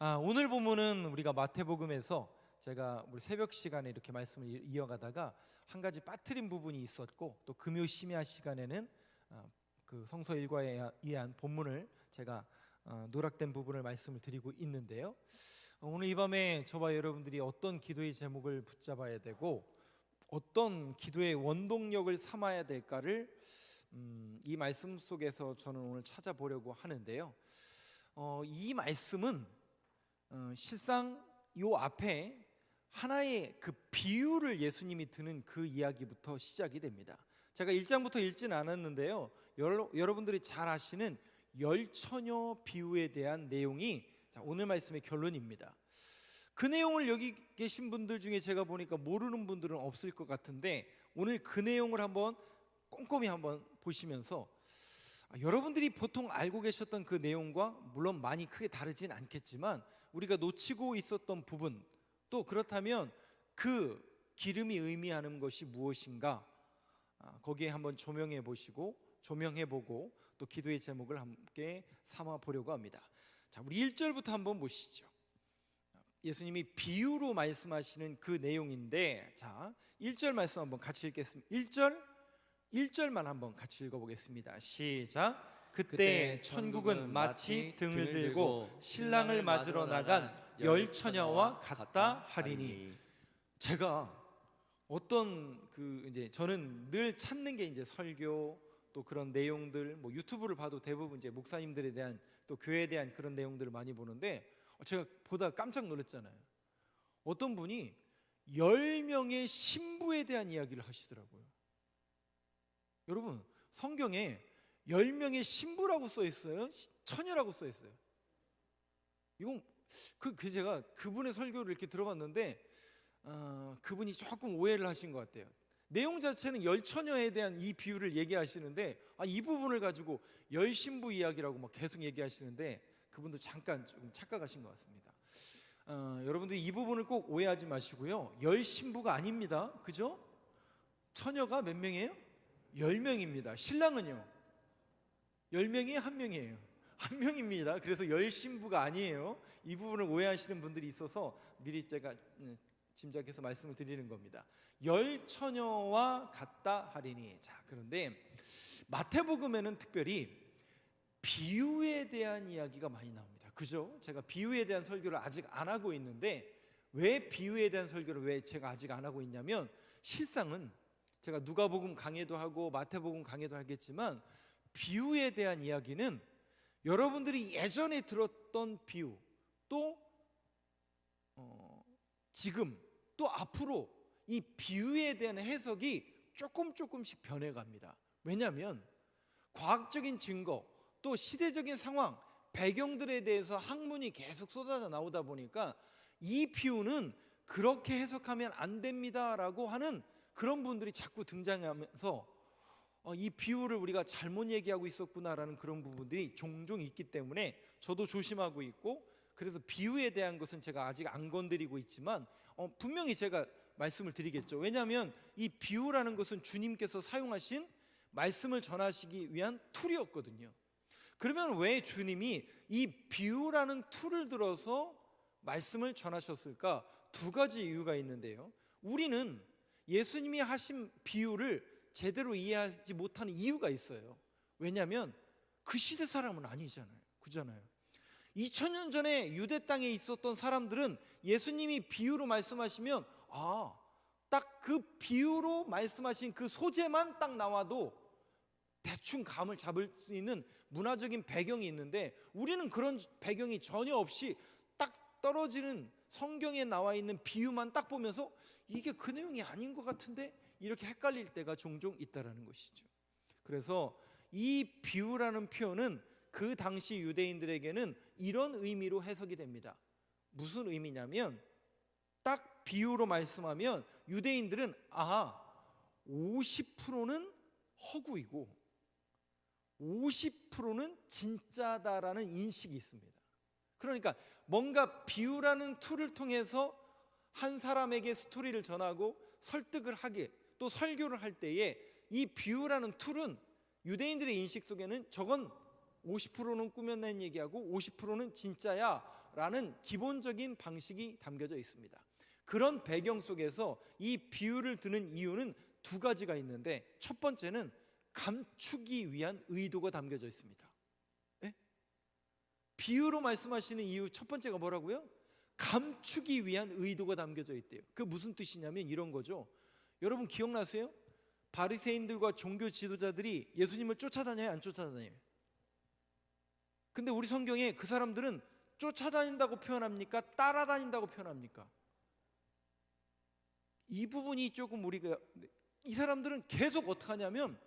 오늘 본문은 우리가 마태복음에서 제가 우리 새벽 시간에 이렇게 말씀을 이어가다가 한 가지 빠뜨린 부분이 있었고, 또 금요 심야 시간에는 그 성서 일과에 의한 본문을 제가 누락된 부분을 말씀을 드리고 있는데요. 오늘 이 밤에 저와 여러분들이 어떤 기도의 제목을 붙잡아야 되고 어떤 기도의 원동력을 삼아야 될까를 이 말씀 속에서 저는 오늘 찾아보려고 하는데요. 이 말씀은 실상 요 앞에 하나의 그 비유를 예수님이 드는 그 이야기부터 시작이 됩니다. 제가 1장부터 읽지는 않았는데요, 여러분들이 잘 아시는 열처녀 비유에 대한 내용이 오늘 말씀의 결론입니다. 그 내용을 여기 계신 분들 중에 제가 보니까 모르는 분들은 없을 것 같은데, 오늘 그 내용을 한번 꼼꼼히 한번 보시면서 여러분들이 보통 알고 계셨던 그 내용과 물론 많이 크게 다르진 않겠지만 우리가 놓치고 있었던 부분, 또 그렇다면 그 기름이 의미하는 것이 무엇인가, 거기에 한번 조명해 보시고 조명해 보고 또 기도의 제목을 함께 삼아 보려고 합니다. 자, 우리 1절부터 한번 보시죠. 예수님이 비유로 말씀하시는 그 내용인데, 자, 1절 말씀 한번 같이 읽겠습니다. 1절만 한번 같이 읽어보겠습니다. 시작. 그때 천국은 마치 등을 들고 신랑을 맞으러 나간 열처녀와 같다 하리니. 제가 어떤 이제 저는 늘 찾는 게 이제 설교 또 그런 내용들, 뭐 유튜브를 봐도 대부분 이제 목사님들에 대한 또 교회에 대한 그런 내용들을 많이 보는데, 제가 보다 깜짝 놀랐잖아요. 어떤 분이 10명의 신부에 대한 이야기를 하시더라고요. 여러분, 성경에 10명의 신부라고 써 있어요? 처녀라고 써 있어요? 이건 제가 그분의 설교를 이렇게 들어봤는데 그분이 조금 오해를 하신 것 같아요. 내용 자체는 열처녀에 대한 이 비유를 얘기하시는데 이 부분을 가지고 열신부 이야기라고 막 계속 얘기하시는데, 그분도 잠깐 좀 착각하신 것 같습니다. 여러분들 이 부분을 꼭 오해하지 마시고요, 열신부가 아닙니다. 그죠? 처녀가 몇 명이에요? 10명입니다. 신랑은요? 10명이 1명이에요. 1명입니다. 그래서 열신부가 아니에요. 이 부분을 오해하시는 분들이 있어서 미리 제가 짐작해서 말씀을 드리는 겁니다. 열처녀와 같다 하리니. 자, 그런데 마태복음에는 특별히 비유에 대한 이야기가 많이 나옵니다. 그죠? 제가 비유에 대한 설교를 아직 안 하고 있는데, 왜 비유에 대한 설교를 왜 제가 아직 안 하고 있냐면, 실상은 제가 누가복음 강해도 하고 마태복음 강해도 하겠지만 비유에 대한 이야기는 여러분들이 예전에 들었던 비유, 또 지금 또 앞으로 이 비유에 대한 해석이 조금씩 변해갑니다. 왜냐하면 과학적인 증거, 또 시대적인 상황, 배경들에 대해서 학문이 계속 쏟아져 나오다 보니까 이 비유는 그렇게 해석하면 안 됩니다라고 하는 그런 분들이 자꾸 등장하면서 이 비유를 우리가 잘못 얘기하고 있었구나라는 그런 부분들이 종종 있기 때문에 저도 조심하고 있고, 그래서 비유에 대한 것은 제가 아직 안 건드리고 있지만 분명히 제가 말씀을 드리겠죠. 왜냐하면 이 비유라는 것은 주님께서 사용하신 말씀을 전하시기 위한 툴이었거든요. 그러면 왜 주님이 이 비유라는 툴을 들어서 말씀을 전하셨을까? 두 가지 이유가 있는데요, 우리는 예수님이 하신 비유를 제대로 이해하지 못하는 이유가 있어요. 왜냐하면 그 시대 사람은 아니잖아요. 그잖아요. 2000년 전에 유대 땅에 있었던 사람들은 예수님이 비유로 말씀하시면 딱 그 비유로 말씀하신 그 소재만 딱 나와도 대충 감을 잡을 수 있는 문화적인 배경이 있는데, 우리는 그런 배경이 전혀 없이 딱 떨어지는 성경에 나와 있는 비유만 딱 보면서 이게 그 내용이 아닌 것 같은데 이렇게 헷갈릴 때가 종종 있다라는 것이죠. 그래서 이 비유라는 표현은 그 당시 유대인들에게는 이런 의미로 해석이 됩니다. 무슨 의미냐면, 딱 비유로 말씀하면 유대인들은 50%는 허구이고 50%는 진짜다라는 인식이 있습니다. 그러니까 뭔가 비유라는 툴을 통해서 한 사람에게 스토리를 전하고 설득을 하게, 또 설교를 할 때에 이 비유라는 툴은 유대인들의 인식 속에는 저건 50%는 꾸며낸 얘기하고 50%는 진짜야 된다라는 기본적인 방식이 담겨져 있습니다. 그런 배경 속에서 이 비유를 드는 이유는 두 가지가 있는데, 첫 번째는 감추기 위한 의도가 담겨져 있습니다. 예? 비유로 말씀하시는 이유 첫 번째가 뭐라고요? 감추기 위한 의도가 담겨져 있대요. 그 무슨 뜻이냐면 이런 거죠. 여러분 기억나세요? 바리새인들과 종교 지도자들이 예수님을 쫓아다녀요, 안 쫓아다녀요? 근데 우리 성경에 그 사람들은 쫓아다닌다고 표현합니까? 따라다닌다고 표현합니까? 이 부분이 조금 우리가, 이 사람들은 계속 어떻게 하냐면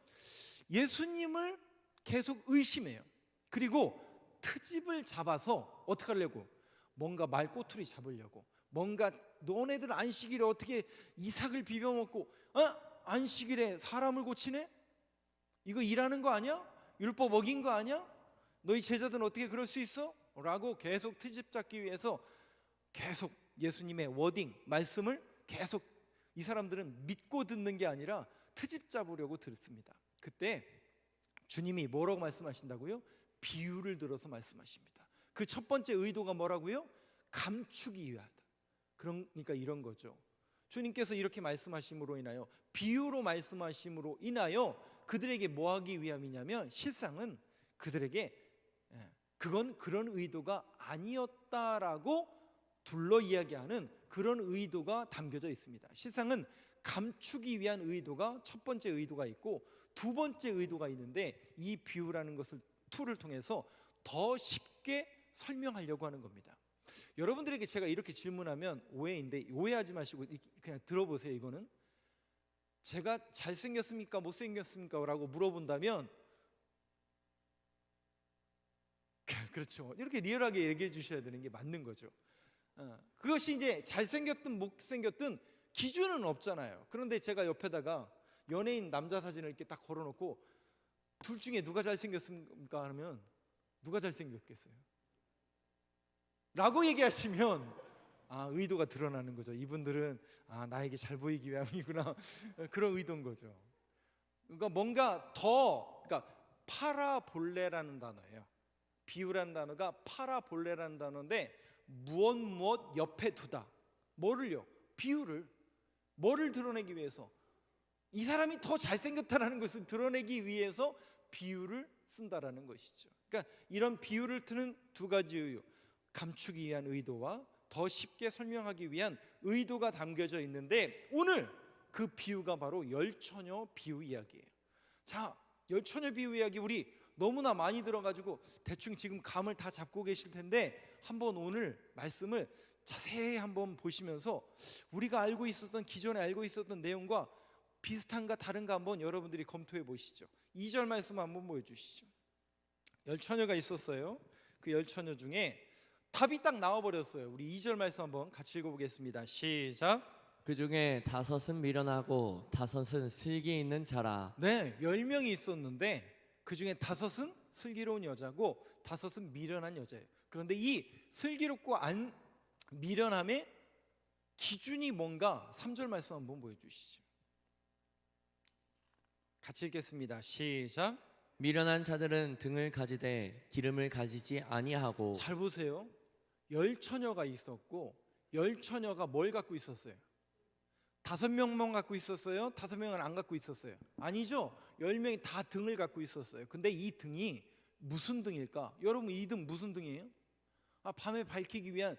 예수님을 계속 의심해요. 그리고 트집을 잡아서 어떻게 하려고? 뭔가 말꼬투리 잡으려고, 뭔가 너네들 안식일에 어떻게 이삭을 비벼 먹고 안식일에 사람을 고치네? 이거 일하는 거 아니야? 율법 어긴 거 아니야? 너희 제자들은 어떻게 그럴 수 있어? 라고 계속 트집 잡기 위해서 계속 예수님의 워딩, 말씀을 계속 이 사람들은 믿고 듣는 게 아니라 트집 잡으려고 듣습니다. 그때 주님이 뭐라고 말씀하신다고요? 비유를 들어서 말씀하십니다. 그 첫 번째 의도가 뭐라고요? 감추기 위하다. 그러니까 이런 거죠. 주님께서 이렇게 말씀하심으로 인하여, 비유로 말씀하심으로 인하여 그들에게 뭐 하기 위함이냐면, 실상은 그들에게 그건 그런 의도가 아니었다라고 둘러 이야기하는 그런 의도가 담겨져 있습니다. 실상은 감추기 위한 의도가 첫 번째 의도가 있고, 두 번째 의도가 있는데, 이 비유라는 것을 툴을 통해서 더 쉽게 설명하려고 하는 겁니다. 여러분들에게 제가 이렇게 질문하면 오해인데, 오해하지 마시고 그냥 들어보세요. 이거는 제가 잘생겼습니까 못생겼습니까 라고 물어본다면 그렇죠, 이렇게 리얼하게 얘기해 주셔야 되는 게 맞는 거죠. 그것이 이제 잘생겼든 못생겼든 기준은 없잖아요. 그런데 제가 옆에다가 연예인 남자 사진을 이렇게 딱 걸어놓고 둘 중에 누가 잘생겼습니까 하면 누가 잘생겼겠어요? 라고 얘기하시면 의도가 드러나는 거죠. 이분들은 나에게 잘 보이기 위함이구나 그런 의도인 거죠. 그러니까 뭔가 더, 그러니까 파라볼레라는 단어예요. 비유라는 단어가 파라볼레라는 단어인데, 무엇 옆에 두다. 뭐를요? 비유를. 뭐를 드러내기 위해서? 이 사람이 더 잘생겼다는 것을 드러내기 위해서 비유를 쓴다라는 것이죠. 그러니까 이런 비유를 트는 두 가지 이유, 감추기 위한 의도와 더 쉽게 설명하기 위한 의도가 담겨져 있는데, 오늘 그 비유가 바로 열처녀 비유 이야기예요. 자, 열처녀 비유 이야기 우리 너무나 많이 들어가지고 대충 지금 감을 다 잡고 계실 텐데, 한번 오늘 말씀을 자세히 한번 보시면서 우리가 알고 있었던, 기존에 알고 있었던 내용과 비슷한가 다른가 한번 여러분들이 검토해 보시죠. 2절 말씀 한번 보여주시죠. 열처녀가 있었어요. 그 열처녀 중에 답이 딱 나와버렸어요. 우리 2절 말씀 한번 같이 읽어보겠습니다. 시작. 그 중에 5은 미련하고 5은 슬기 있는 자라. 네, 10명이 있었는데 그 중에 5은 슬기로운 여자고 5은 미련한 여자예요. 그런데 이 슬기롭고 미련함의 기준이 뭔가 3절 말씀 한번 보여주시죠. 같이 읽겠습니다. 시작. 미련한 자들은 등을 가지되 기름을 가지지 아니하고. 잘 보세요. 열처녀가 있었고, 열처녀가 뭘 갖고 있었어요? 5명만 갖고 있었어요? 5명은 안 갖고 있었어요? 아니죠. 10명이 다 등을 갖고 있었어요. 근데 이 등이 무슨 등일까? 여러분, 이 등 무슨 등이에요? 밤에 밝히기 위한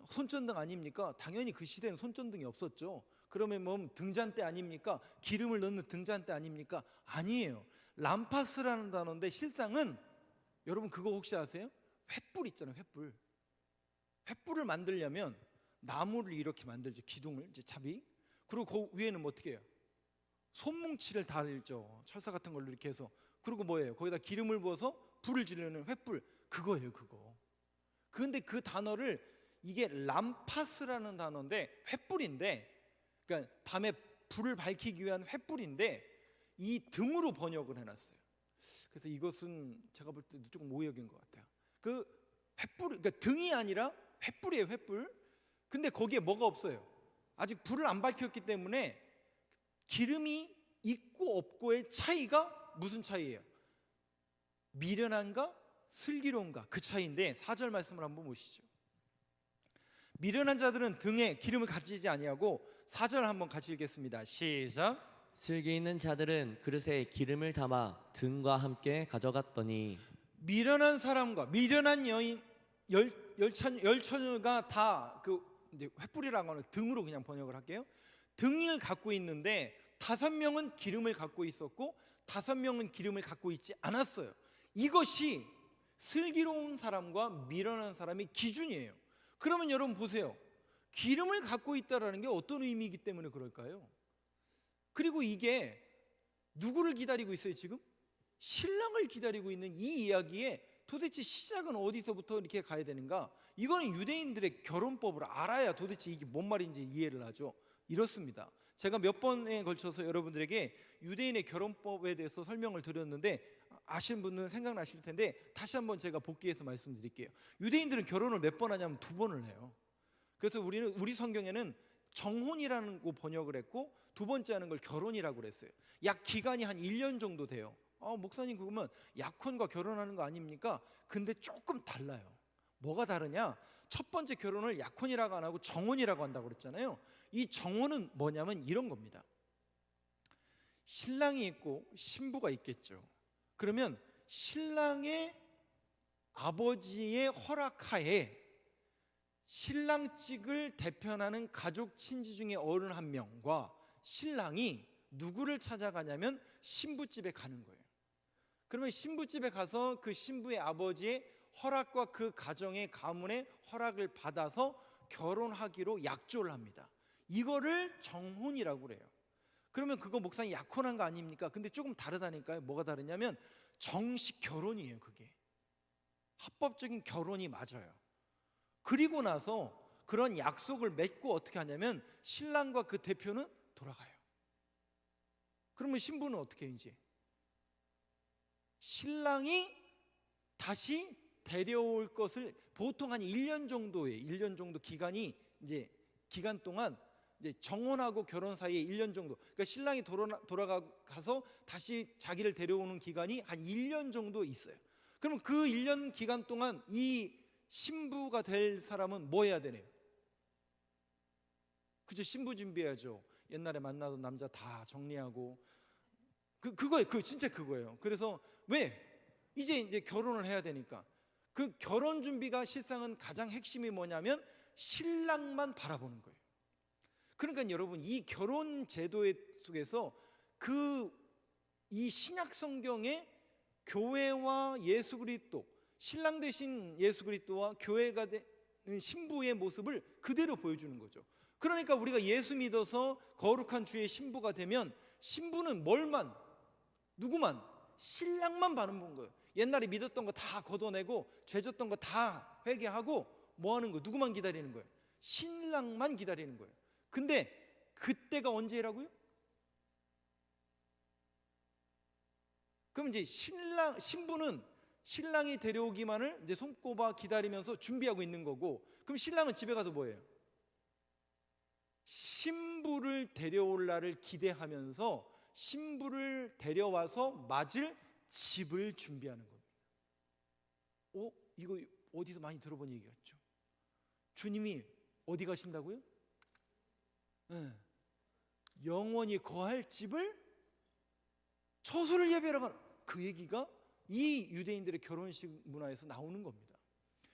손전등 아닙니까? 당연히 그 시대는 손전등이 없었죠. 그러면 뭐 등잔대 아닙니까? 기름을 넣는 등잔대 아닙니까? 아니에요. 람파스라는 단어인데, 실상은 여러분 그거 혹시 아세요? 횃불 있잖아요. 횃불. 횃불을 만들려면 나무를 이렇게 만들죠. 기둥을, 이제 잡이. 그리고 그 위에는 뭐 어떻게 해요? 손뭉치를 달죠. 철사 같은 걸로 이렇게 해서. 그리고 뭐예요? 거기다 기름을 부어서 불을 지르는 횃불. 그거예요, 그거. 그런데 그 단어를, 이게 람파스라는 단어인데 횃불인데, 그러니까 밤에 불을 밝히기 위한 횃불인데 이 등으로 번역을 해놨어요. 그래서 이것은 제가 볼 때도 조금 오역인 것 같아요. 그 횃불, 그러니까 등이 아니라 횃불이에요, 횃불. 근데 거기에 뭐가 없어요. 아직 불을 안 밝혔기 때문에 기름이 있고 없고의 차이가 무슨 차이예요? 미련한가 슬기로운가, 그 차이인데 4절 말씀을 한번 보시죠. 미련한 자들은 등에 기름을 가지지 아니하고 4절 한번 같이 읽겠습니다. 시작. 슬기 있는 자들은 그릇에 기름을 담아 등과 함께 가져갔더니 미련한 사람과 미련한 여인 열처녀가 다 그 이제 횃불이라는 거는 등으로 그냥 번역을 할게요. 등을 갖고 있는데 5명은 기름을 갖고 있었고 5명은 기름을 갖고 있지 않았어요. 이것이 슬기로운 사람과 미련한 사람의 기준이에요. 그러면 여러분 보세요. 기름을 갖고 있다라는 게 어떤 의미이기 때문에 그럴까요? 그리고 이게 누구를 기다리고 있어요 지금? 신랑을 기다리고 있는 이 이야기에 도대체 시작은 어디서부터 이렇게 가야 되는가? 이거는 유대인들의 결혼법을 알아야 도대체 이게 뭔 말인지 이해를 하죠. 이렇습니다. 제가 몇 번에 걸쳐서 여러분들에게 유대인의 결혼법에 대해서 설명을 드렸는데 아시는 분은 생각나실 텐데 다시 한번 제가 복기해서 말씀드릴게요. 유대인들은 결혼을 몇 번 하냐면 2번을 해요. 그래서 우리 성경에는 정혼이라는 거 번역을 했고 두 번째 하는 걸 결혼이라고 그랬어요. 약 기간이 한 1년 정도 돼요. 목사님 그러면 약혼과 결혼하는 거 아닙니까? 근데 조금 달라요. 뭐가 다르냐? 첫 번째 결혼을 약혼이라고 안 하고 정혼이라고 한다고 그랬잖아요. 이 정혼은 뭐냐면 이런 겁니다. 신랑이 있고 신부가 있겠죠. 그러면 신랑의 아버지의 허락하에 신랑 측을 대표하는 가족 친지 중에 어른 한 명과 신랑이 누구를 찾아가냐면 신부집에 가는 거예요. 그러면 신부집에 가서 그 신부의 아버지의 허락과 그 가정의 가문의 허락을 받아서 결혼하기로 약조를 합니다. 이거를 정혼이라고 그래요. 그러면 그거 목사님 약혼한 거 아닙니까? 근데 조금 다르다니까요. 뭐가 다르냐면 정식 결혼이에요. 그게 합법적인 결혼이 맞아요. 그리고 나서 그런 약속을 맺고 어떻게 하냐면 신랑과 그 대표는 돌아가요. 그러면 신부는 어떻게 해요? 이제 신랑이 다시 데려올 것을 보통 한 1년 정도의 1년 정도 기간이 이제 기간 동안 이제 정혼하고 결혼 사이에 1년 정도. 그러니까 신랑이 돌아가서 다시 자기를 데려오는 기간이 한 1년 정도 있어요. 그러면 그 1년 기간 동안 이 신부가 될 사람은 뭐 해야 되네요? 그죠? 신부 준비해야죠. 옛날에 만나던 남자 다 정리하고 그거예요. 진짜 그거예요. 그래서 왜? 이제 결혼을 해야 되니까 그 결혼 준비가 실상은 가장 핵심이 뭐냐면 신랑만 바라보는 거예요. 그러니까 여러분 이 결혼 제도 속에서 이 신약 성경의 교회와 예수 그리스도 신랑 대신 예수 그리스도와 교회가 되는 신부의 모습을 그대로 보여주는 거죠. 그러니까 우리가 예수 믿어서 거룩한 주의 신부가 되면 신부는 누구만? 신랑만 바라보는 거예요. 옛날에 믿었던 거 다 걷어내고 죄졌던 거 다 회개하고 뭐 하는 거예요? 누구만 기다리는 거예요? 신랑만 기다리는 거예요. 근데 그때가 언제라고요? 그럼 이제 신부는 신랑이 데려오기만을 이제 손꼽아 기다리면서 준비하고 있는 거고, 그럼 신랑은 집에 가서 뭐 해요? 신부를 데려올 날을 기대하면서 신부를 데려와서 맞을 집을 준비하는 겁니다. 이거 어디서 많이 들어본 얘기였죠? 주님이 어디 가신다고요? 네. 영원히 거할 집을 처소를 예비하러 가는 그 얘기가 이 유대인들의 결혼식 문화에서 나오는 겁니다.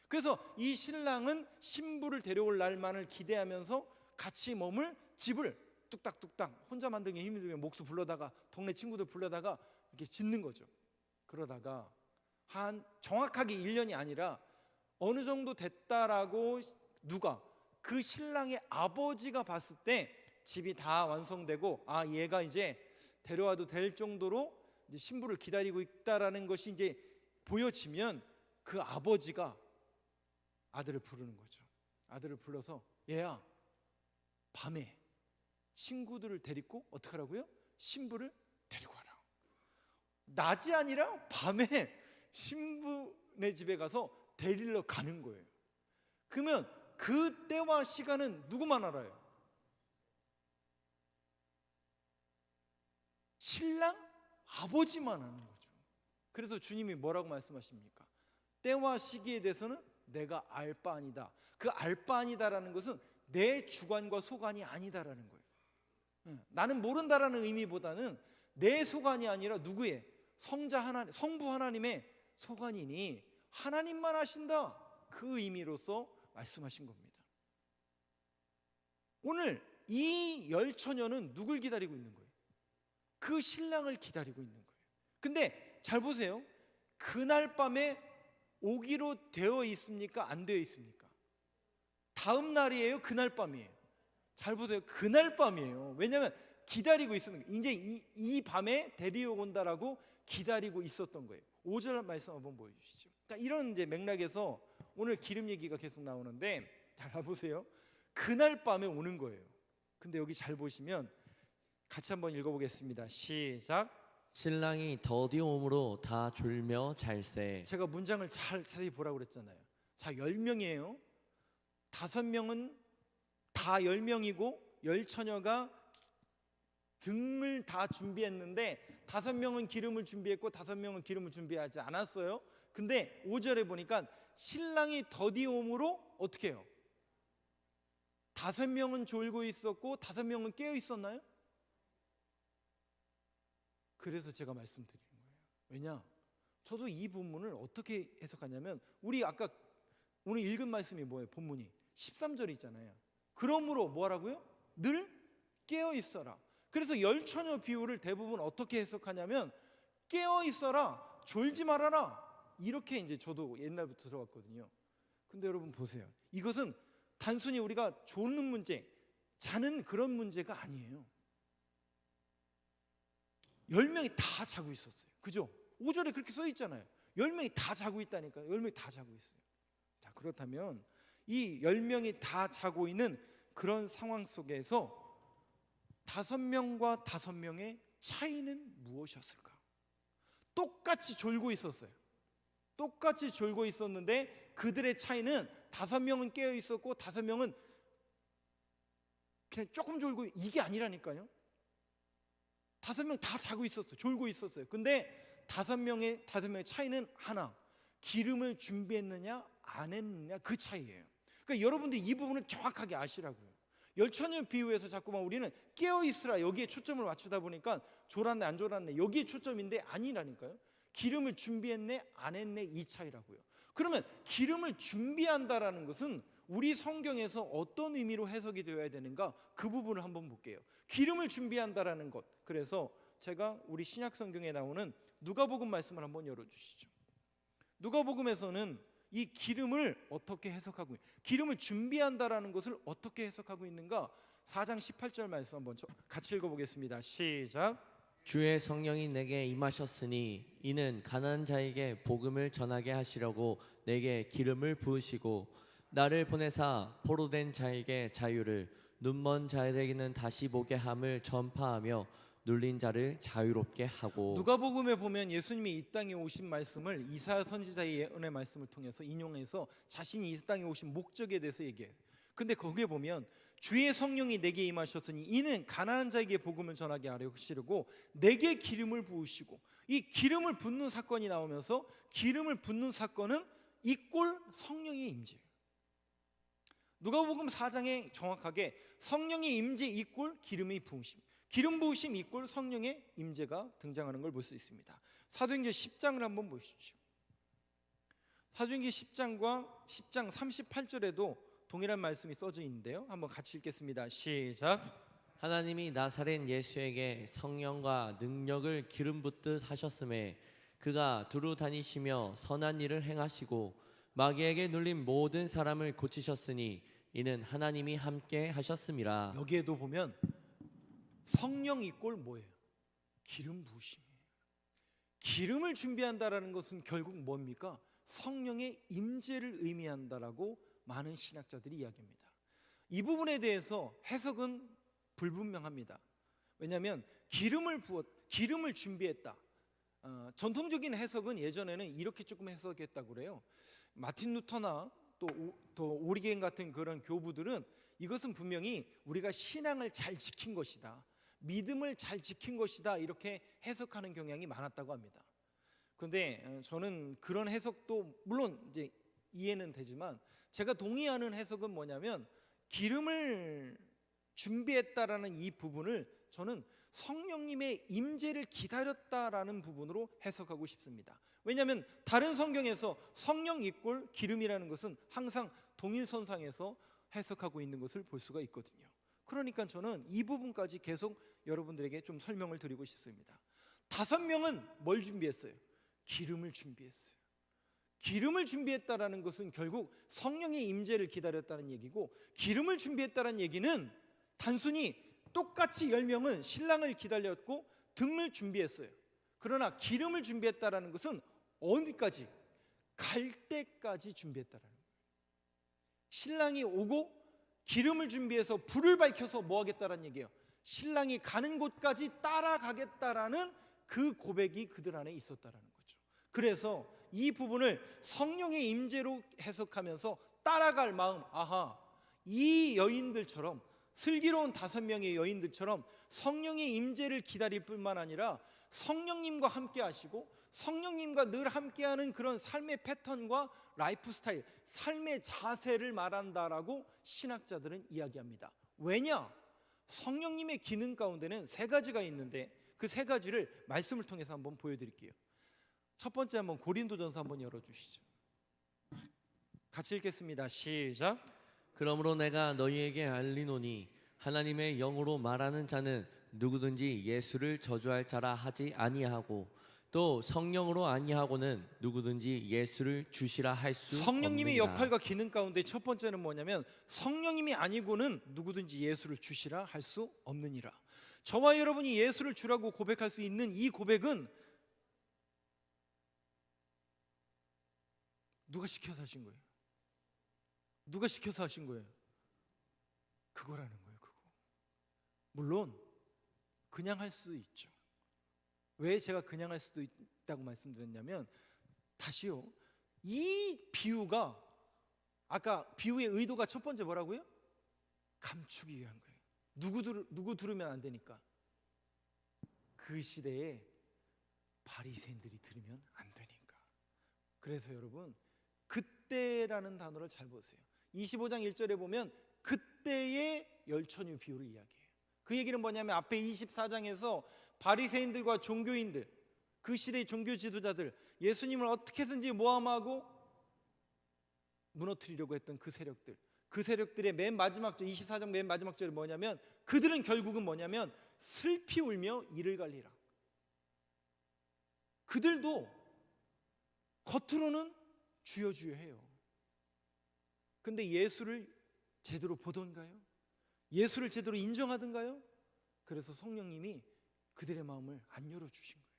그래서 이 신랑은 신부를 데려올 날만을 기대하면서 같이 머물 집을 뚝딱뚝딱 혼자 만들기 힘이 들면 목수 불러다가 동네 친구들 불러다가 이렇게 짓는 거죠. 그러다가 한 정확하게 1년이 아니라 어느 정도 됐다라고 그 신랑의 아버지가 봤을 때 집이 다 완성되고 얘가 이제 데려와도 될 정도로 이제 신부를 기다리고 있다라는 것이 이제 보여지면 그 아버지가 아들을 부르는 거죠. 아들을 불러서 얘야 밤에 친구들을 데리고 어떻게 하라고요? 신부를 데리고 와라. 낮이 아니라 밤에 신부네 집에 가서 데리러 가는 거예요. 그러면 그 때와 시간은 누구만 알아요? 신랑 아버지만 아는 거죠. 그래서 주님이 뭐라고 말씀하십니까? 때와 시기에 대해서는 내가 알 바 아니다. 그 알 바 아니다라는 것은 내 주관과 소관이 아니다라는 거예요. 나는 모른다라는 의미보다는 내 소관이 아니라 누구의? 성자 하나님, 성부 하나님의 소관이니 하나님만 하신다. 그 의미로서 말씀하신 겁니다. 오늘 이 열처녀는 누굴 기다리고 있는 거예요? 그 신랑을 기다리고 있는 거예요. 근데 잘 보세요. 그날 밤에 오기로 되어 있습니까? 안 되어 있습니까? 다음 날이에요? 그날 밤이에요? 잘 보세요. 그날 밤이에요. 왜냐하면 기다리고 있었는 거예요. 이제 이 밤에 데리러 온다라고 기다리고 있었던 거예요. 5절 말씀 한번 보여주시죠. 자, 이런 이제 맥락에서 오늘 기름 얘기가 계속 나오는데, 잘 보세요. 그날 밤에 오는 거예요. 근데 여기 잘 보시면 같이 한번 읽어보겠습니다. 시작. 신랑이 더디옴으로 다 졸며 잘세. 제가 문장을 잘 자세히 보라고 그랬잖아요. 자, 10명이에요. 5명은 다 10명이고 열처녀가 등을 다 준비했는데 5명은 기름을 준비했고 5명은 기름을 준비하지 않았어요. 근데 5절에 보니까 신랑이 더디옴으로 어떻게 해요? 5명은 졸고 있었고 5명은 깨어 있었나요? 그래서 제가 말씀드리는 거예요. 왜냐? 저도 이 본문을 어떻게 해석하냐면, 우리 아까 오늘 읽은 말씀이 뭐예요? 본문이 13절 있잖아요. 그러므로 뭐라고요? 늘 깨어 있어라. 그래서 열처녀 비유를 대부분 어떻게 해석하냐면 깨어 있어라, 졸지 말아라, 이렇게 이제 저도 옛날부터 들어왔거든요. 근데 여러분 보세요. 이것은 단순히 우리가 졸는 문제, 자는 그런 문제가 아니에요. 10명이 다 자고 있었어요. 그죠? 5절에 그렇게 써 있잖아요. 10명이 다 자고 있다니까요. 10명이 다 자고 있어요. 자, 그렇다면 이 10명이 다 자고 있는 그런 상황 속에서 5명과 5명의 차이는 무엇이었을까? 똑같이 졸고 있었어요. 똑같이 졸고 있었는데 그들의 차이는 5명은 깨어 있었고 5명은 그냥 조금 졸고, 이게 아니라니까요. 5명 다 자고 있었어요. 졸고 있었어요. 근데 5명의 차이는 하나, 기름을 준비했느냐 안 했느냐, 그 차이예요. 그러니까 여러분들 이 부분을 정확하게 아시라고요. 열처녀 비유에서 자꾸만 우리는 깨어 있으라 여기에 초점을 맞추다 보니까 졸았네 안 졸았네 여기에 초점인데 아니라니까요. 기름을 준비했네 안 했네, 이 차이라고요. 그러면 기름을 준비한다라는 것은 우리 성경에서 어떤 의미로 해석이 되어야 되는가, 그 부분을 한번 볼게요. 기름을 준비한다라는 것. 그래서 제가 우리 신약 성경에 나오는 누가복음 말씀을 한번 열어주시죠. 누가복음에서는 이 기름을 어떻게 해석하고, 기름을 준비한다라는 것을 어떻게 해석하고 있는가, 4장 18절 말씀 한번 같이 읽어보겠습니다. 시작. 주의 성령이 내게 임하셨으니 이는 가난한 자에게 복음을 전하게 하시려고 내게 기름을 부으시고 나를 보내사 포로된 자에게 자유를, 눈먼 자에게는 다시 보게 함을 전파하며 눌린 자를 자유롭게 하고. 누가복음에 보면 예수님이 이 땅에 오신 말씀을 이사야 선지자의 예언의 말씀을 통해서 인용해서 자신이 이 땅에 오신 목적에 대해서 얘기해요. 근데 거기에 보면 주의 성령이 내게 임하셨으니 이는 가난한 자에게 복음을 전하게 하시려고 내게 기름을 부으시고, 이 기름을 붓는 사건이 나오면서 기름을 붓는 사건은 이꼴 성령의 임재예요. 누가복음 4장에 정확하게 성령의 임재 이꼴 기름의 부으심, 기름 부으심 이꼴 성령의 임재가 등장하는 걸 볼 수 있습니다. 사도행전 10장을 한번 보시죠. 사도행전 10장과 10장 38절에도 동일한 말씀이 써져 있는데요. 한번 같이 읽겠습니다. 시작. 하나님이 나사렛 예수에게 성령과 능력을 기름 붓듯 하셨음에 그가 두루 다니시며 선한 일을 행하시고 마귀에게 눌린 모든 사람을 고치셨으니 이는 하나님이 함께 하셨음이라. 여기에도 보면 성령 이꼴 뭐예요? 기름 부으심이에요. 기름을 준비한다라는 것은 결국 뭡니까? 성령의 임재를 의미한다라고 많은 신학자들이 이야기합니다. 이 부분에 대해서 해석은 불분명합니다. 왜냐하면 기름을 준비했다. 전통적인 해석은 예전에는 이렇게 조금 해석했다고 그래요. 마틴 루터나 또 오리겐 같은 그런 교부들은 이것은 분명히 우리가 신앙을 잘 지킨 것이다, 믿음을 잘 지킨 것이다, 이렇게 해석하는 경향이 많았다고 합니다. 그런데 저는 그런 해석도 물론 이제 이해는 되지만 제가 동의하는 해석은 뭐냐면 기름을 준비했다라는 이 부분을 저는 성령님의 임재를 기다렸다라는 부분으로 해석하고 싶습니다. 왜냐하면 다른 성경에서 성령 이꼴 기름이라는 것은 항상 동일선상에서 해석하고 있는 것을 볼 수가 있거든요. 그러니까 저는 이 부분까지 계속 여러분들에게 좀 설명을 드리고 싶습니다. 5명은 뭘 준비했어요? 기름을 준비했어요. 기름을 준비했다라는 것은 결국 성령의 임재를 기다렸다는 얘기고, 기름을 준비했다는 얘기는 단순히 똑같이 10명은 신랑을 기다렸고 등을 준비했어요. 그러나 기름을 준비했다라는 것은 어디까지? 갈 때까지 준비했다라는 거예요. 신랑이 오고 기름을 준비해서 불을 밝혀서 뭐 하겠다라는 얘기예요? 신랑이 가는 곳까지 따라가겠다라는 그 고백이 그들 안에 있었다라는 거죠. 그래서 이 부분을 성령의 임재로 해석하면서 따라갈 마음, 아하, 이 여인들처럼, 슬기로운 5명의 여인들처럼 성령의 임재를 기다릴 뿐만 아니라 성령님과 함께 하시고 성령님과 늘 함께하는 그런 삶의 패턴과 라이프 스타일, 삶의 자세를 말한다라고 신학자들은 이야기합니다. 왜냐? 성령님의 기능 가운데는 3가지가 있는데 그 3가지를 말씀을 통해서 한번 보여드릴게요. 첫 번째, 한번 고린도전서 한번 열어주시죠. 같이 읽겠습니다. 시작. 그러므로 내가 너희에게 알리노니 하나님의 영으로 말하는 자는 누구든지 예수를 저주할 자라 하지 아니하고 또 성령으로 아니하고는 누구든지 예수를 주시라 할 수 성령님의 없느니라. 역할과 기능 가운데 첫 번째는 뭐냐면 성령님이 아니고는 누구든지 예수를 주시라 할 수 없느니라. 저와 여러분이 예수를 주라고 고백할 수 있는 이 고백은 누가 시켜서 하신 거예요? 누가 시켜서 하신 거예요? 그거라는 거예요. 그거. 물론 그냥 할 수도 있죠. 왜 제가 그냥 할 수도 있다고 말씀드렸냐면, 다시요, 이 비유가, 아까 비유의 의도가 첫 번째 뭐라고요? 감추기 위한 거예요. 누구 들으면 안 되니까. 그 시대에 바리새인들이 들으면 안 되니까. 그래서 여러분, 그때라는 단어를 잘 보세요. 25장 1절에 보면 그때의 열천유 비유를 이야기해요. 그 얘기는 뭐냐면 앞에 24장에서 바리새인들과 종교인들, 그 시대의 종교 지도자들, 예수님을 어떻게든지 모함하고 무너뜨리려고 했던 그 세력들, 그 세력들의 맨 마지막 절, 24장 맨 마지막 절이 뭐냐면, 그들은 결국은 뭐냐면 슬피 울며 이를 갈리라. 그들도 겉으로는 주여 주여 해요. 근데 예수를 제대로 보던가요? 예수를 제대로 인정하던가요? 그래서 성령님이 그들의 마음을 안 열어주신 거예요.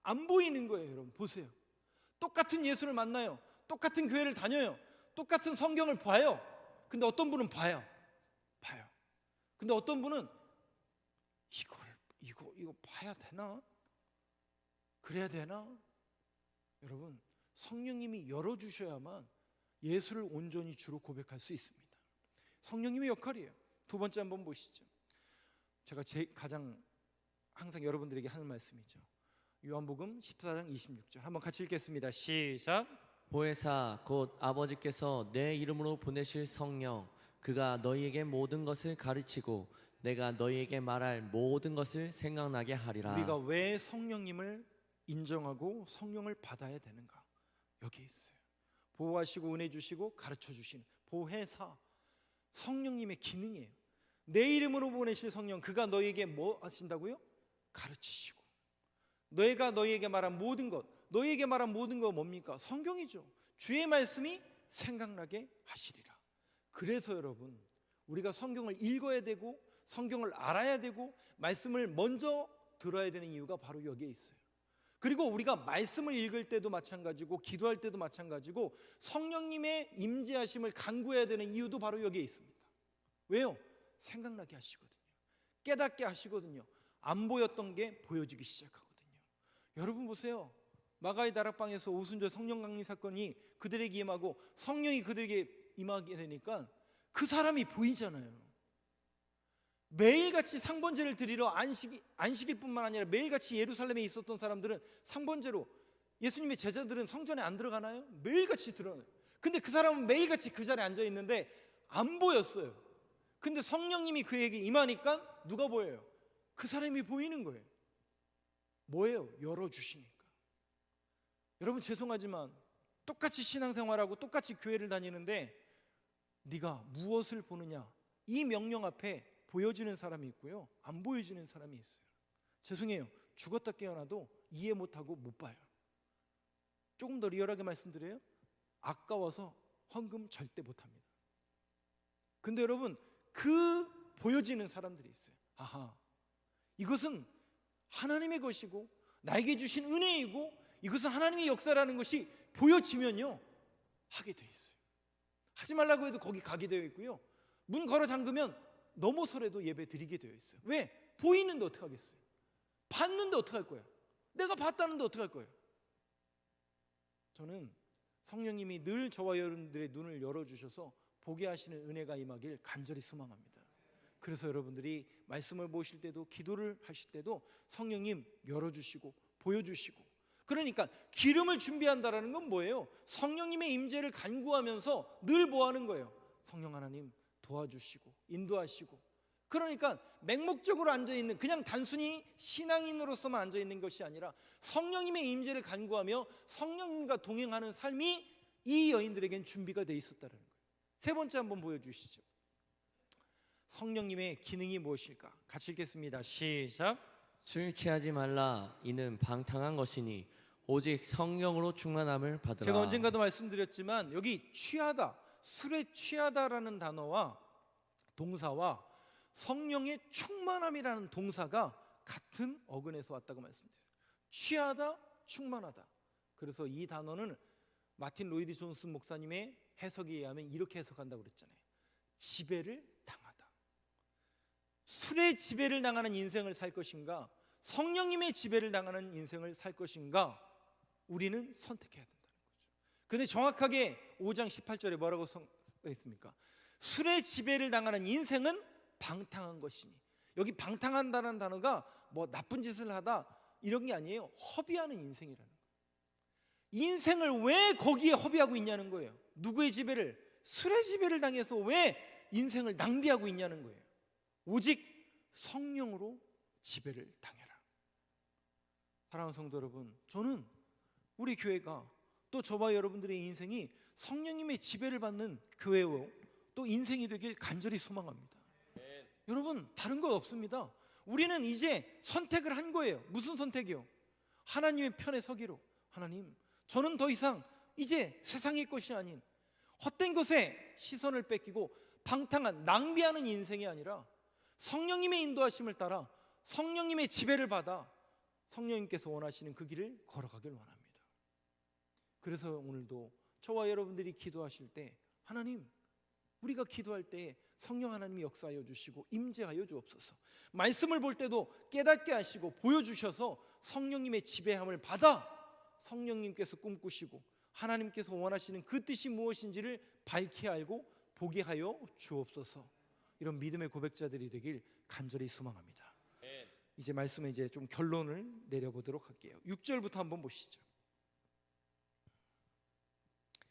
안 보이는 거예요. 여러분 보세요. 똑같은 예수를 만나요. 똑같은 교회를 다녀요. 똑같은 성경을 봐요. 근데 어떤 분은 봐요. 근데 어떤 분은 이거 봐야 되나? 그래야 되나? 여러분, 성령님이 열어주셔야만 예수를 온전히 주로 고백할 수 있습니다. 성령님의 역할이에요. 두 번째 한번 보시죠. 제가 가장 항상 여러분들에게 하는 말씀이죠. 요한복음 14장 26절 한번 같이 읽겠습니다. 시작. 보혜사 곧 아버지께서 내 이름으로 보내실 성령, 그가 너희에게 모든 것을 가르치고 내가 너희에게 말할 모든 것을 생각나게 하리라. 우리가 왜 성령님을 인정하고 성령을 받아야 되는가? 여기 있어요. 보호하시고 은혜 주시고 가르쳐 주시는 보혜사, 성령님의 기능이에요. 내 이름으로 보내실 성령, 그가 너희에게 뭐 하신다고요? 가르치시고 내가 너희에게 말한 모든 것, 너희에게 말한 모든 것 뭡니까? 성경이죠. 주의 말씀이 생각나게 하시리라. 그래서 여러분, 우리가 성경을 읽어야 되고 성경을 알아야 되고 말씀을 먼저 들어야 되는 이유가 바로 여기에 있어요. 그리고 우리가 말씀을 읽을 때도 마찬가지고 기도할 때도 마찬가지고 성령님의 임재하심을 간구해야 되는 이유도 바로 여기에 있습니다. 왜요? 생각나게 하시거든요. 깨닫게 하시거든요. 안 보였던 게 보여지기 시작하거든요. 여러분 보세요. 마가의 다락방에서 오순절 성령 강림 사건이 그들에게 임하고 성령이 그들에게 임하게 되니까 그 사람이 보이잖아요. 매일같이 상번제를 드리러 안식일 뿐만 아니라 매일같이 예루살렘에 있었던 사람들은 상번제로, 예수님의 제자들은 성전에 안 들어가나요? 매일같이 들어가요. 근데 그 사람은 매일같이 그 자리에 앉아 있는데 안 보였어요. 근데 성령님이 그에게 임하니까 누가 보여요? 그 사람이 보이는 거예요. 뭐예요? 열어주시니까. 여러분 죄송하지만 똑같이 신앙생활하고 똑같이 교회를 다니는데 네가 무엇을 보느냐, 이 명령 앞에 보여지는 사람이 있고요, 안 보여지는 사람이 있어요. 죄송해요. 죽었다 깨어나도 이해 못하고 못 봐요. 조금 더 리얼하게 말씀드려요. 아까워서 헌금 절대 못합니다. 근데 여러분 그 보여지는 사람들이 있어요. 아하, 이것은 하나님의 것이고 나에게 주신 은혜이고 이것은 하나님의 역사라는 것이 보여지면요 하게 돼 있어요. 하지 말라고 해도 거기 가게 되어 있고요, 문 걸어 잠그면 넘어서라도 예배 드리게 되어 있어요. 왜? 보이는데 어떡하겠어요? 봤는데 어떡할 거야? 내가 봤다는데 어떡할 거예요? 저는 성령님이 늘 저와 여러분들의 눈을 열어주셔서 보게 하시는 은혜가 임하길 간절히 소망합니다. 그래서 여러분들이 말씀을 보실 때도 기도를 하실 때도 성령님 열어주시고 보여주시고, 그러니까 기름을 준비한다라는 건 뭐예요? 성령님의 임재를 간구하면서 늘 뭐하는 거예요? 성령 하나님 도와주시고 인도하시고. 그러니까 맹목적으로 앉아있는, 그냥 단순히 신앙인으로서만 앉아있는 것이 아니라 성령님의 임재를 간구하며 성령님과 동행하는 삶이 이 여인들에겐 준비가 돼 있었다는 거예요. 세 번째 한번 보여주시죠. 성령님의 기능이 무엇일까? 같이 읽겠습니다. 시작. 술 취하지 말라. 이는 방탕한 것이니 오직 성령으로 충만함을 받으라. 제가 언젠가도 말씀드렸지만 여기 취하다, 술에 취하다라는 단어와 동사와 성령의 충만함이라는 동사가 같은 어근에서 왔다고 말씀드렸어요. 취하다, 충만하다. 그래서 이 단어는 마틴 로이드 존슨 목사님의 해석에 의하면 이렇게 해석한다고 그랬잖아요. 지배를 당하다. 술의 지배를 당하는 인생을 살 것인가, 성령님의 지배를 당하는 인생을 살 것인가, 우리는 선택해야 된다는 거죠. 근데 정확하게 5장 18절에 뭐라고 써 있습니까? 술의 지배를 당하는 인생은 방탕한 것이니. 여기 방탕한다는 단어가 뭐 나쁜 짓을 하다 이런 게 아니에요. 허비하는 인생이라는 거예요. 인생을 왜 거기에 허비하고 있냐는 거예요. 누구의 지배를? 술의 지배를 당해서 왜 인생을 낭비하고 있냐는 거예요. 오직 성령으로 지배를 당해라. 사랑하는 성도 여러분, 저는 우리 교회가 또 저와 여러분들의 인생이 성령님의 지배를 받는 교회요 또 인생이 되길 간절히 소망합니다. 여러분 다른 것 없습니다. 우리는 이제 선택을 한 거예요. 무슨 선택이요? 하나님의 편에 서기로. 하나님, 저는 더 이상 이제 세상의 것이 아닌 헛된 것에 시선을 뺏기고 방탕한 낭비하는 인생이 아니라 성령님의 인도하심을 따라 성령님의 지배를 받아 성령님께서 원하시는 그 길을 걸어가길 원합니다. 그래서 오늘도 저와 여러분들이 기도하실 때 하나님, 우리가 기도할 때 성령 하나님이 역사하여 주시고 임재하여 주옵소서. 말씀을 볼 때도 깨닫게 하시고 보여주셔서 성령님의 지배함을 받아 성령님께서 꿈꾸시고 하나님께서 원하시는 그 뜻이 무엇인지를 밝히 알고 보게 하여 주옵소서. 이런 믿음의 고백자들이 되길 간절히 소망합니다. 이제 말씀에 이제 좀 결론을 내려보도록 할게요. 6절부터 한번 보시죠.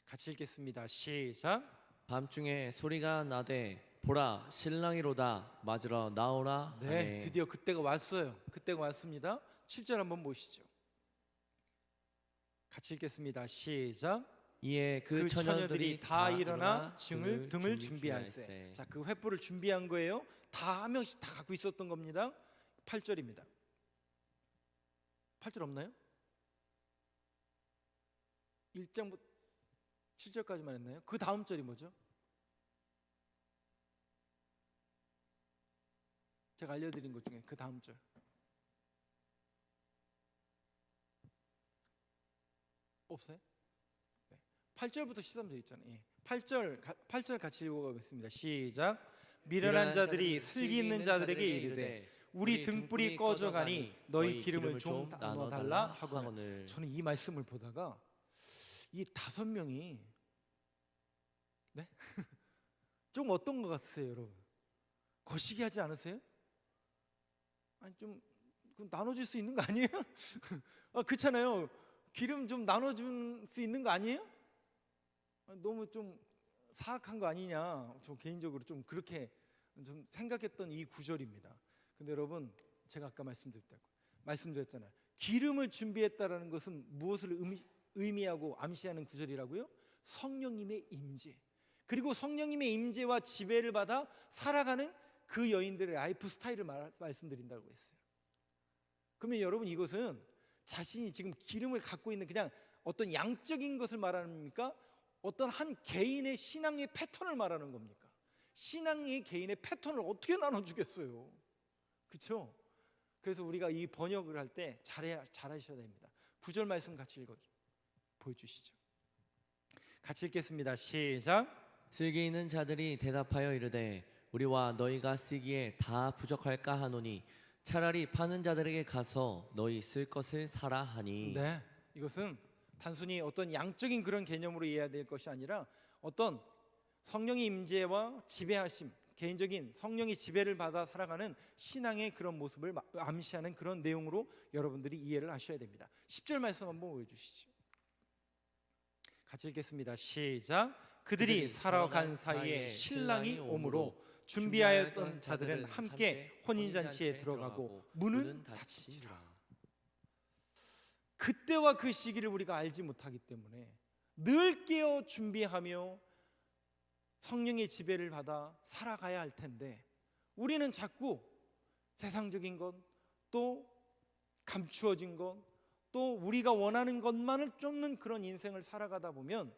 같이 읽겠습니다. 시작. 밤중에 소리가 나되 보라 신랑이로다 맞으러 나오라. 네, 하네. 드디어 그때가 왔어요. 그때가 왔습니다. 7절 한번 보시죠. 같이 읽겠습니다. 시작. 이에 그 처녀들이 다 일어나 등을 준비할세. 자, 그 횃불을 준비한 거예요. 다 한 명씩 다 갖고 있었던 겁니다. 8절입니다. 8절 없나요? 1장부터 7절까지만 했나요? 그 다음 절이 뭐죠? 제가 알려드린 것 중에 그 다음 절. 없어요? 네. 8절부터 13절 있잖아요. 예. 8절 같이 읽어보겠습니다. 시작. 미련한 자들이 슬기 있는 자들에게 이르되 우리 등불이 꺼져가니 너희 기름을 좀 나눠달라 하거늘. 저는 이 말씀을 보다가 이 5명이 네? 좀 어떤 것 같으세요, 여러분? 거시기 하지 않으세요? 아니 좀 나눠줄 수 있는 거 아니에요? 그렇잖아요. 기름 좀 나눠줄 수 있는 거 아니에요? 너무 좀 사악한 거 아니냐, 좀 개인적으로 좀 그렇게 좀 생각했던 이 구절입니다. 근데 여러분, 제가 아까 말씀드렸잖아요. 기름을 준비했다라는 것은 무엇을 의미하고 암시하는 구절이라고요? 성령님의 임재, 그리고 성령님의 임재와 지배를 받아 살아가는 그 여인들의 라이프 스타일을 말씀드린다고 했어요. 그러면 여러분, 이것은 자신이 지금 기름을 갖고 있는 그냥 어떤 양적인 것을 말합니까? 어떤 한 개인의 신앙의 패턴을 말하는 겁니까? 신앙의 개인의 패턴을 어떻게 나눠주겠어요? 그렇죠? 그래서 우리가 이 번역을 할 때 잘하셔야 됩니다. 9절 말씀 같이 보여주시죠. 같이 읽겠습니다. 시작. 슬기 있는 자들이 대답하여 이르되 우리와 너희가 쓰기에 다 부족할까 하노니 차라리 파는 자들에게 가서 너희 쓸 것을 사라 하니. 네, 이것은 단순히 어떤 양적인 그런 개념으로 이해해야 될 것이 아니라 어떤 성령의 임재와 지배하심, 개인적인 성령의 지배를 받아 살아가는 신앙의 그런 모습을 암시하는 그런 내용으로 여러분들이 이해를 하셔야 됩니다. 10절 말씀 한번 보여주시죠. 같이 읽겠습니다. 시작. 그들이 살아간 사이에 신랑이 오므로 준비하였던 자들은 함께 혼인잔치에 들어가고 문은 닫힌지라. 그때와 그 시기를 우리가 알지 못하기 때문에 늘 깨어 준비하며 성령의 지배를 받아 살아가야 할 텐데, 우리는 자꾸 세상적인 것, 또 감추어진 것, 또 우리가 원하는 것만을 쫓는 그런 인생을 살아가다 보면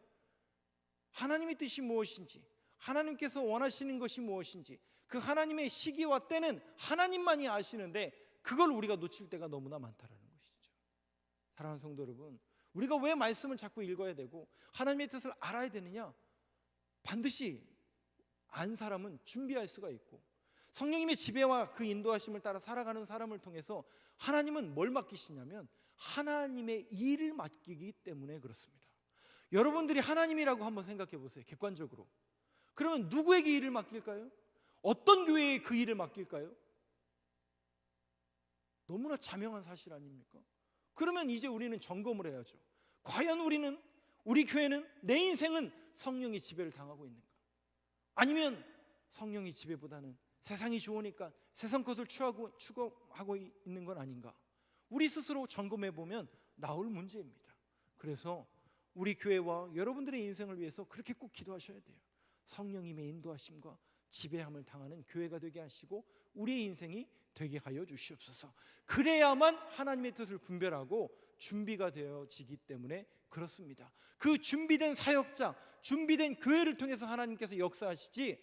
하나님의 뜻이 무엇인지, 하나님께서 원하시는 것이 무엇인지, 그 하나님의 시기와 때는 하나님만이 아시는데 그걸 우리가 놓칠 때가 너무나 많다라는 것이죠. 사랑하는 성도 여러분, 우리가 왜 말씀을 자꾸 읽어야 되고 하나님의 뜻을 알아야 되느냐? 반드시 안 사람은 준비할 수가 있고, 성령님의 지배와 그 인도하심을 따라 살아가는 사람을 통해서 하나님은 뭘 맡기시냐면 하나님의 일을 맡기기 때문에 그렇습니다. 여러분들이 하나님이라고 한번 생각해 보세요. 객관적으로. 그러면 누구에게 일을 맡길까요? 어떤 교회에 그 일을 맡길까요? 너무나 자명한 사실 아닙니까? 그러면 이제 우리는 점검을 해야죠. 과연 우리 교회는, 내 인생은 성령의 지배를 당하고 있는가? 아니면 성령의 지배보다는 세상이 좋으니까 세상 것을 추구하고 있는 건 아닌가? 우리 스스로 점검해 보면 나올 문제입니다. 그래서 우리 교회와 여러분들의 인생을 위해서 그렇게 꼭 기도하셔야 돼요. 성령님의 인도하심과 지배함을 당하는 교회가 되게 하시고 우리의 인생이 되게 하여 주시옵소서. 그래야만 하나님의 뜻을 분별하고 준비가 되어지기 때문에 그렇습니다. 그 준비된 사역자, 준비된 교회를 통해서 하나님께서 역사하시지,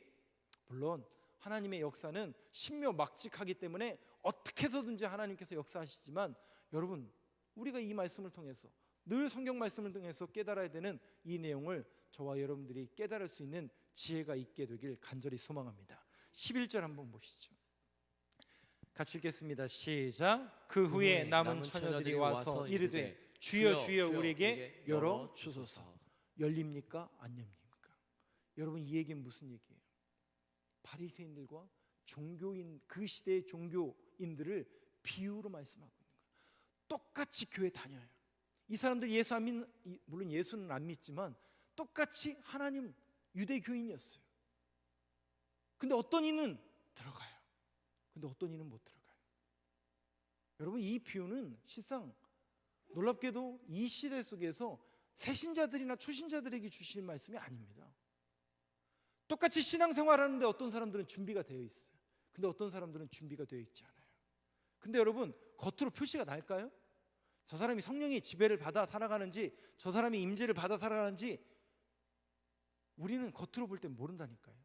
물론 하나님의 역사는 신묘막직하기 때문에 어떻게 해서든지 하나님께서 역사하시지만, 여러분, 우리가 이 말씀을 통해서, 늘 성경 말씀을 통해서 깨달아야 되는 이 내용을 저와 여러분들이 깨달을 수 있는 지혜가 있게 되길 간절히 소망합니다. 11절 한번 보시죠. 같이 읽겠습니다. 시작. 그 후에 남은 처녀들이 와서 이르되 주여 주여 우리에게 열어 주소서. 열립니까? 안 열립니까? 여러분, 이 얘기는 무슨 얘기예요? 바리새인들과 종교인, 그 시대의 종교인들을 비유로 말씀하고 있는 거예요. 똑같이 교회 다녀요. 이 사람들 물론 예수는 안 믿지만 똑같이 하나님 유대교인이었어요. 근데 어떤 이는 들어가요. 근데 어떤 이는 못 들어가요. 여러분, 이 비유는 실상 놀랍게도 이 시대 속에서 새신자들이나 초신자들에게 주실 말씀이 아닙니다. 똑같이 신앙생활하는데 어떤 사람들은 준비가 되어 있어요. 근데 어떤 사람들은 준비가 되어 있지 않아요. 근데 여러분, 겉으로 표시가 날까요? 저 사람이 성령의 지배를 받아 살아가는지, 저 사람이 임재를 받아 살아가는지 우리는 겉으로 볼 땐 모른다니까요.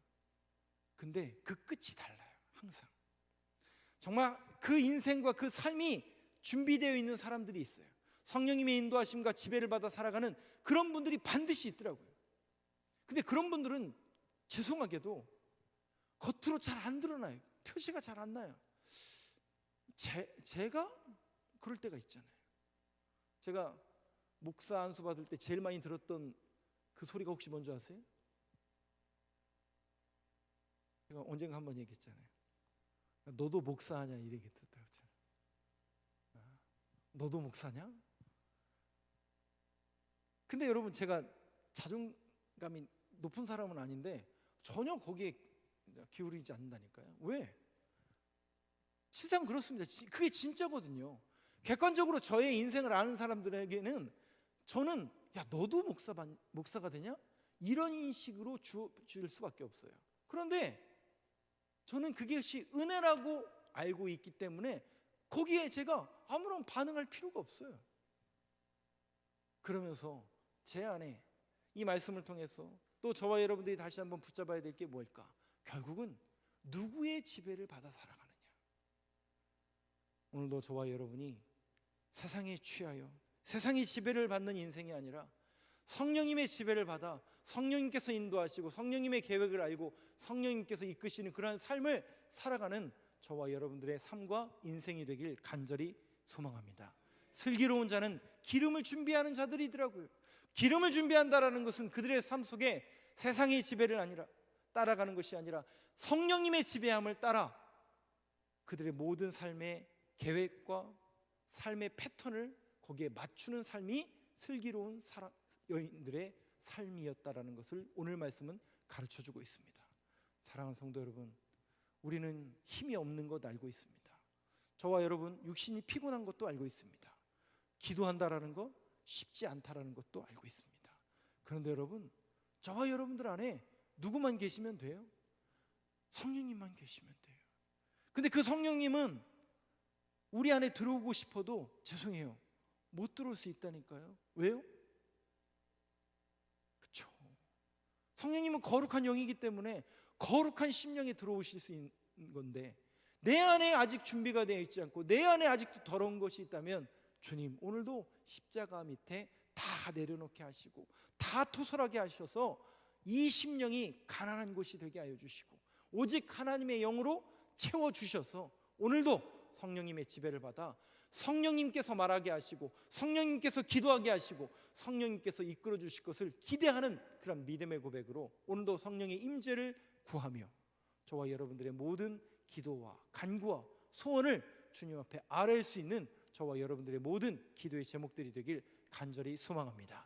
근데 그 끝이 달라요. 항상 정말 그 인생과 그 삶이 준비되어 있는 사람들이 있어요. 성령님의 인도하심과 지배를 받아 살아가는 그런 분들이 반드시 있더라고요. 근데 그런 분들은 죄송하게도 겉으로 잘 안 드러나요. 표시가 잘 안 나요. 제가 그럴 때가 있잖아요. 제가 목사 안수 받을 때 제일 많이 들었던 그 소리가 혹시 뭔지 아세요? 제가 언젠가 한번 얘기했잖아요. 너도 목사하냐, 이 얘기 듣더라고요. 너도 목사냐? 근데 여러분, 제가 높은 사람은 아닌데 전혀 거기에 기울이지 않는다니까요. 왜? 실상 그렇습니다. 그게 진짜거든요. 객관적으로 저의 인생을 아는 사람들에게는 저는 야 너도 목사가 되냐? 이런 인식으로 줄 수밖에 없어요. 그런데 저는 그것이 은혜라고 알고 있기 때문에 거기에 제가 아무런 반응할 필요가 없어요. 그러면서 제 안에 이 말씀을 통해서 또 저와 여러분들이 다시 한번 붙잡아야 될 게 뭘까? 결국은 누구의 지배를 받아 살아가느냐. 오늘도 저와 여러분이 세상에 취하여 세상의 지배를 받는 인생이 아니라 성령님의 지배를 받아 성령님께서 인도하시고 성령님의 계획을 알고 성령님께서 이끄시는 그러한 삶을 살아가는 저와 여러분들의 삶과 인생이 되길 간절히 소망합니다. 슬기로운 자는 기름을 준비하는 자들이더라고요. 기름을 준비한다라는 것은 그들의 삶 속에 세상의 지배를 따라가는 것이 아니라 성령님의 지배함을 따라 그들의 모든 삶의 계획과 삶의 패턴을 거기에 맞추는 삶이 슬기로운 여인들의 삶이었다라는 것을 오늘 말씀은 가르쳐주고 있습니다. 사랑하는 성도 여러분, 우리는 힘이 없는 것 알고 있습니다. 저와 여러분 육신이 피곤한 것도 알고 있습니다. 기도한다라는 것 쉽지 않다라는 것도 알고 있습니다. 그런데 여러분, 저와 여러분들 안에 누구만 계시면 돼요? 성령님만 계시면 돼요. 근데 그 성령님은 우리 안에 들어오고 싶어도 죄송해요, 못 들어올 수 있다니까요. 왜요? 그렇죠. 성령님은 거룩한 영이기 때문에 거룩한 심령에 들어오실 수 있는 건데 내 안에 아직 준비가 되어 있지 않고 내 안에 아직도 더러운 것이 있다면 주님 오늘도 십자가 밑에 다 내려놓게 하시고 다 토설하게 하셔서 이 심령이 가난한 곳이 되게 하여 주시고 오직 하나님의 영으로 채워주셔서 오늘도 성령님의 지배를 받아 성령님께서 말하게 하시고 성령님께서 기도하게 하시고 성령님께서 이끌어 주실 것을 기대하는 그런 믿음의 고백으로 오늘도 성령의 임재를 구하며 저와 여러분들의 모든 기도와 간구와 소원을 주님 앞에 아뢰일 수 있는 저와 여러분들의 모든 기도의 제목들이 되길 간절히 소망합니다.